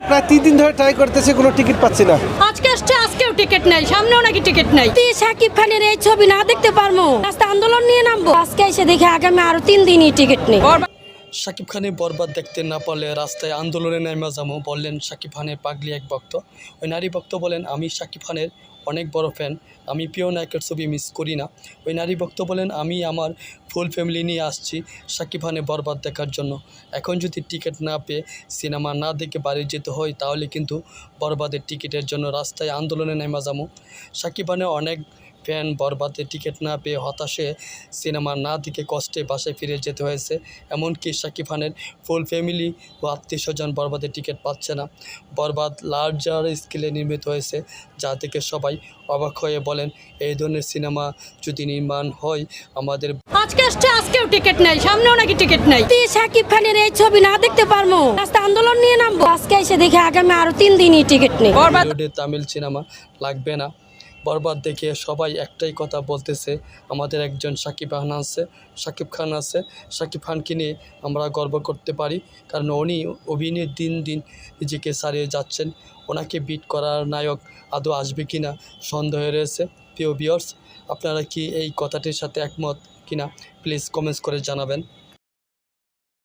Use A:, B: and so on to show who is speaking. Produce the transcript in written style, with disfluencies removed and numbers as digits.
A: প্রায় 3 দিন ধরে ট্রাই করতেছে, কোনো টিকিট পাচ্ছি না।
B: আজকে আসছে, আজকেও টিকিট নাই, সামনেও নাকি টিকিট নাই। শাকিব খানের এই ছবি না দেখতে পারবো, রাস্তা আন্দোলন নিয়ে নামবো। আজকে এসে দেখে আগামী আরো 3 দিনই টিকিট নেই।
C: শাকিব খানের বরবাদ দেখতে না পারলে রাস্তায় আন্দোলনে নেমে যাবো বললেন শাকিব খানের পাগলি এক ভক্ত। ওই নারী ভক্ত বলেন, আমি শাকিব খানের অনেক বড় ফ্যান, আমি প্রিয় নায়কের ছবি মিস করি না। ওই নারী ভক্ত বলেন, আমি আমার ফুল ফ্যামিলি নিয়ে আসছি শাকিব খানের বরবাদ দেখার জন্য। এখন যদি টিকিট না পেয়ে সিনেমা না দেখে বাড়ি যেতে হয় তাহলে কিন্তু বরবাদের টিকিটের জন্য রাস্তায় আন্দোলনে নেমে যাবো। শাকিব খানের অনেক ফ্যান বরবাদের টিকিট না পেয়ে হতাশে সিনেমা না দেখে কষ্টে বাসায় ফিরে যেতে হয়েছে। এমনকি শাকিব খানের ফুল ফ্যামিলি ও আত্মীয় স্বজন বরবাদের টিকিট পাচ্ছে না। বরবাদ লার্জার স্কেলে নির্মিত হয়েছে, যা থেকে সবাই অবাক হয়ে বলেন, এই ধরনের সিনেমা যদি নির্মাণ হয় আমাদের।
B: আজকে আসছে, আজকেও টিকিট নাই, সামনেও নাকি টিকিট নাই। শাকিব খানের এই ছবি না দেখতে পারবো, রাস্তা আন্দোলন নিয়ে নামবো। আজকে এসে দেখে আগামী আরো 3 দিনই টিকিট নেই।
C: বলিউডে তামিল সিনেমা লাগবে না। বরবাদ দেখে সবাই একটাই কথা বলতেছে, আমাদের একজন শাকিব খান আছে। শাকিব খানকে নিয়ে আমরা গর্ব করতে পারি, কারণ উনি অভিনয়ে দিন দিন নিজেকে ছাড়িয়ে যাচ্ছেন। ওনাকে বিট করার নায়ক আদৌ আসবে কি না সন্দেহ রয়েছে। প্রিয় ভিউয়ার্স, আপনারা কি এই কথাটির সাথে একমত কিনা প্লিজ কমেন্টস করে জানাবেন।